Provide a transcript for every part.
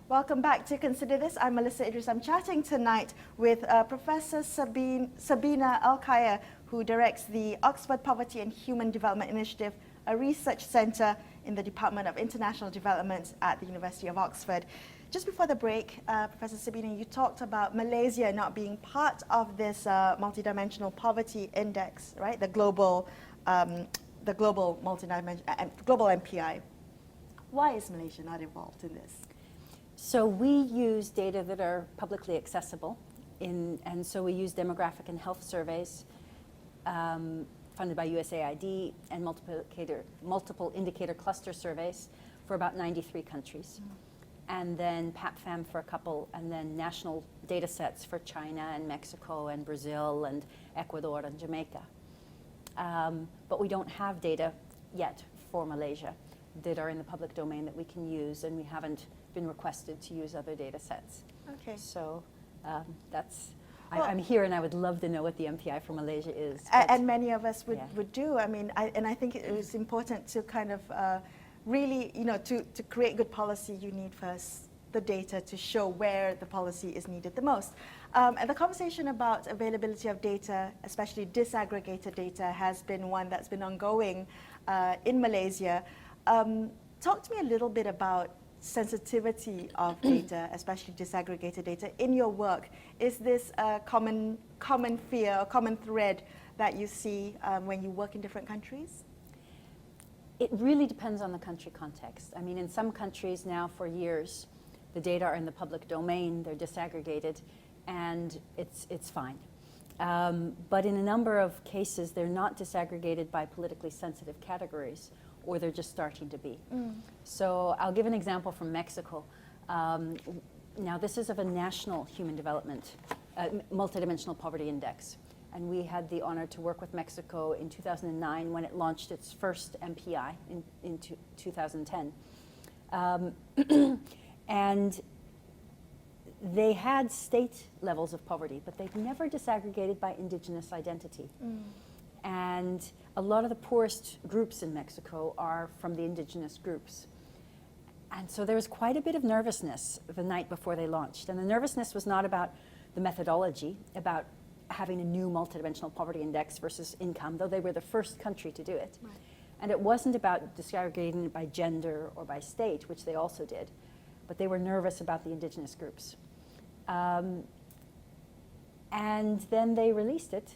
Welcome back to Consider This. I'm Melisa Idris. I'm chatting tonight with Professor Sabina Alkire, who directs the Oxford Poverty and Human Development Initiative, a research centre in the Department of International Development at the University of Oxford. Just before the break, Professor Sabina, you talked about Malaysia not being part of this multidimensional poverty index, right? The global global MPI. Why is Malaysia not involved in this? So we use data that are publicly accessible, and so we use demographic and health surveys funded by USAID and multiple indicator cluster surveys for about 93 countries. And then PAPFAM for a couple, and then national data sets for China and Mexico and Brazil and Ecuador and Jamaica. But we don't have data yet for Malaysia that are in the public domain that we can use, and we haven't been requested to use other data sets. Okay. So I'm here, and I would love to know what the MPI for Malaysia is. And many of us would do. I mean, I think it was important to kind of really, to create good policy, you need first the data to show where the policy is needed the most. And the conversation about availability of data, especially disaggregated data, has been one that's been ongoing in Malaysia. Talk to me a little bit about sensitivity of data, especially disaggregated data, in your work. Is this a common fear, a common thread that you see when you work in different countries? It really depends on the country context. I mean, in some countries now for years, the data are in the public domain, they're disaggregated, and it's fine. But in a number of cases, they're not disaggregated by politically sensitive categories, or they're just starting to be. So I'll give an example from Mexico. Now this is of a national human development, multidimensional poverty index. And we had the honor to work with Mexico in 2009 when it launched its first MPI in 2010. And they had state levels of poverty, but they've never disaggregated by indigenous identity. And a lot of the poorest groups in Mexico are from the indigenous groups. And so there was quite a bit of nervousness the night before they launched. And the nervousness was not about the methodology, about having a new multidimensional poverty index versus income, though they were the first country to do it. Right. And it wasn't about disaggregating it by gender or by state, which they also did, but they were nervous about the indigenous groups. And then they released it,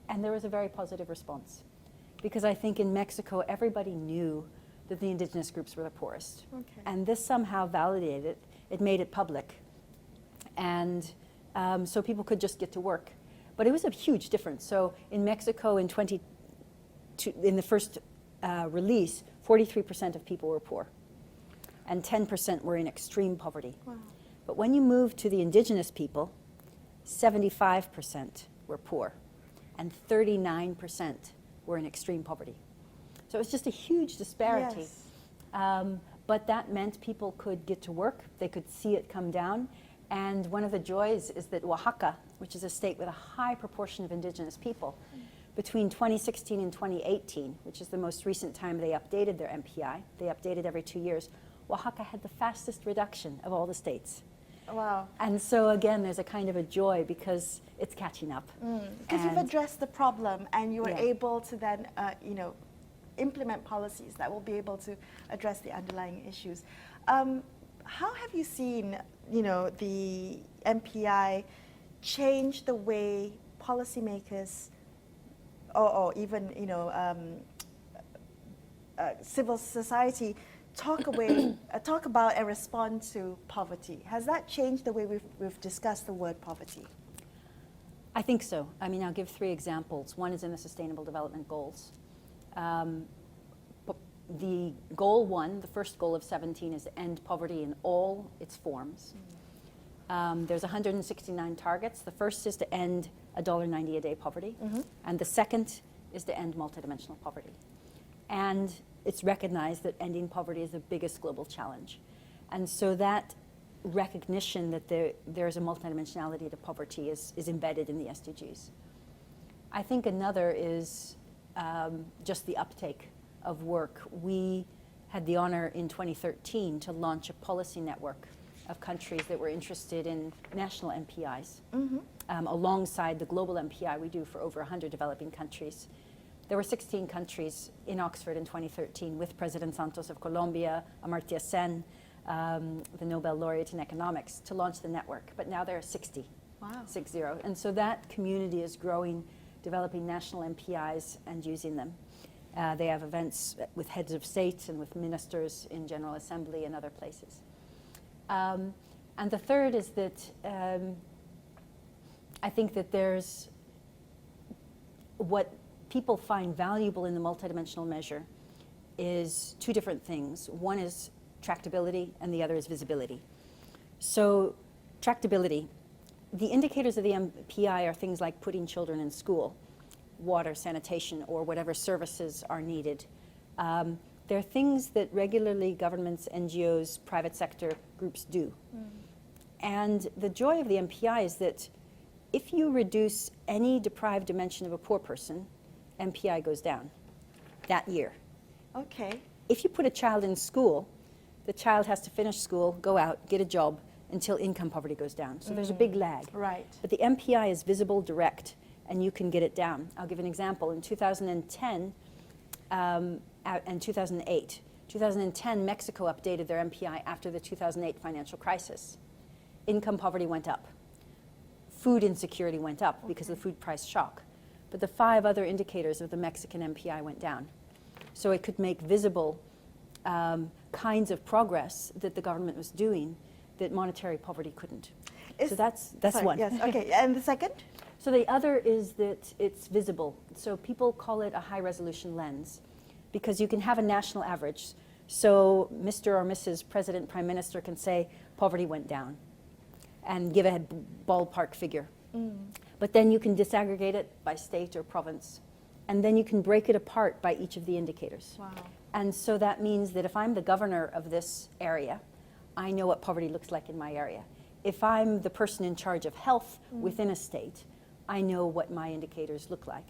and there was a very positive response. Because I think in Mexico, everybody knew that the indigenous groups were the poorest. Okay. And this somehow validated it. It made it public. And so people could just get to work. But it was a huge difference. So in Mexico in the first release, 43% of people were poor. And 10% were in extreme poverty. Wow. But when you move to the indigenous people, 75% were poor. And 39% were in extreme poverty. So it was just a huge disparity. Yes. But that meant people could get to work, they could see it come down. And one of the joys is that Oaxaca, which is a state with a high proportion of indigenous people, between 2016 and 2018, which is the most recent time they updated their MPI, they updated every 2 years, Oaxaca had the fastest reduction of all the states. Wow. And so again, there's a kind of a joy because it's catching up. Because you've addressed the problem and you were able to then, implement policies that will be able to address the underlying issues. How have you seen, the MPI change the way policymakers or even, civil society talk about and respond to poverty? Has that changed the way we've discussed the word poverty? I think so. I mean, I'll give 3 examples. One is in the Sustainable Development Goals. The goal 1, the first goal of 17, is to end poverty in all its forms. There's 169 targets. The first is to end $1.90 a day poverty, and the second is to end multidimensional poverty. And it's recognized that ending poverty is the biggest global challenge. And so that recognition that there's a multidimensionality to poverty is embedded in the SDGs. I think another is just the uptake of work. We had the honor in 2013 to launch a policy network of countries that were interested in national MPIs. Alongside the global MPI we do for over 100 developing countries. There were 16 countries in Oxford in 2013 with President Santos of Colombia, Amartya Sen, the Nobel laureate in economics, to launch the network. But now there are 60. Wow. 60. And so that community is growing, developing national MPIs and using them. They have events with heads of state and with ministers in General Assembly and other places. And the third is that I think that there's what people find valuable in the multidimensional measure is two different things. One is tractability and the other is visibility. So tractability, the indicators of the MPI are things like putting children in school, water, sanitation, or whatever services are needed. They're things that regularly governments, NGOs, private sector groups do. And the joy of the MPI is that if you reduce any deprived dimension of a poor person, MPI goes down that year. Okay. If you put a child in school, the child has to finish school, go out, get a job until income poverty goes down. So there's a big lag. Right. But the MPI is visible, direct, and you can get it down. I'll give an example. In 2010 and 2008, 2010, Mexico updated their MPI after the 2008 financial crisis. Income poverty went up. Food insecurity went up because of the food price shock. But the 5 other indicators of the Mexican MPI went down. So it could make visible kinds of progress that the government was doing that monetary poverty couldn't. So that's sorry, one. Yes, okay. And the second? So the other is that it's visible. So people call it a high resolution lens because you can have a national average. So Mr. or Mrs. President, Prime Minister can say poverty went down and give a ballpark figure. But then you can disaggregate it by state or province. And then you can break it apart by each of the indicators. Wow. And so that means that if I'm the governor of this area, I know what poverty looks like in my area. If I'm the person in charge of health within a state, I know what my indicators look like.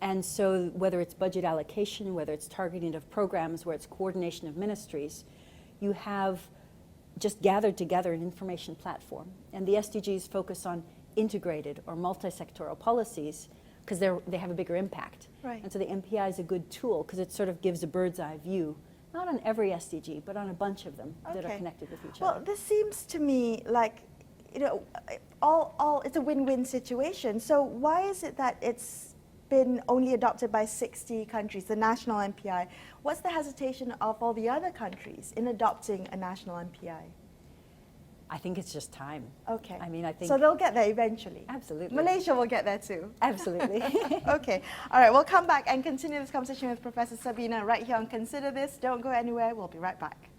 And so whether it's budget allocation, whether it's targeting of programs, where it's coordination of ministries, you have just gathered together an information platform. And the SDGs focus on integrated or multi-sectoral policies because they have a bigger impact. Right. And so the MPI is a good tool because it sort of gives a bird's eye view, not on every SDG, but on a bunch of them that are connected with each other. Well, this seems to me like, you know, it's a win-win situation. So why is it that it's been only adopted by 60 countries, the national MPI? What's the hesitation of all the other countries in adopting a national MPI? I think it's just time. Okay. I mean, I think... So they'll get there eventually? Absolutely. Malaysia will get there too? Absolutely. Okay. All right, we'll come back and continue this conversation with Professor Sabina right here on Consider This. Don't go anywhere. We'll be right back.